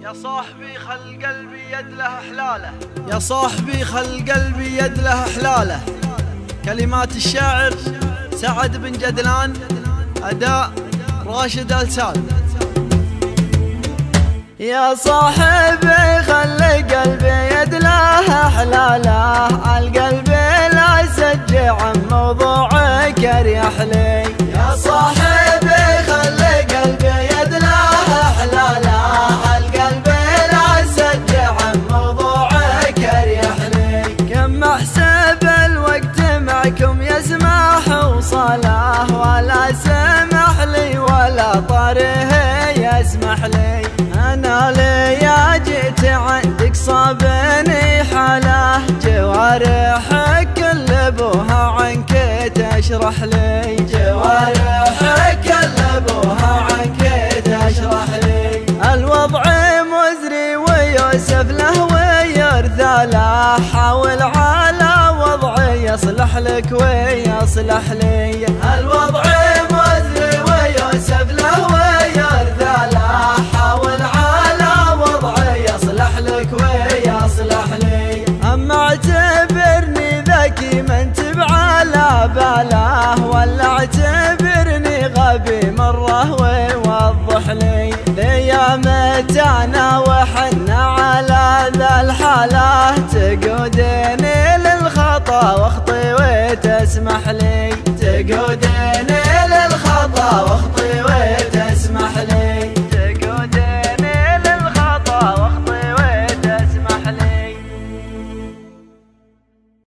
يا صاحبي خل قلبي يد له حلاله، يا صاحبي خل قلبي يد له حلاله. كلمات الشاعر سعد بن جدلان، أداء راشد السال. يا صاحبي خلي قلبي يد له حلاله، القلب لا يسجع عن موضوعك اريح لي. يا صاحبي خلي قلبي يد له حلاله، القلب لا يسجع عن موضوعك اريح لي. كم احسب الوقت معكم يسمح وصله، ولا سمح لي ولا طريه يسمح لي. أنا ليا جيت عندك صابني حاله، جوارحك كل ابوها عنك تشرح لي. جوارحك كل ابوها عنك تشرح لي. الوضع مزري ويوسف له ويرثى له، حاول على وضعي يصلح لك ويصلح لي. الوضع مزري ويوسف له ويرثى له، حاول على وضعي يصلح لك ويصلح لي. أما اعتبرني ذكي ما انت بعلى باله، ولا اعتبرني غبي مرة ويوضح لي. ليامت انا وحنا على ذا الحالة، تقودني للخطا واخطي وتسمح لي. تقودني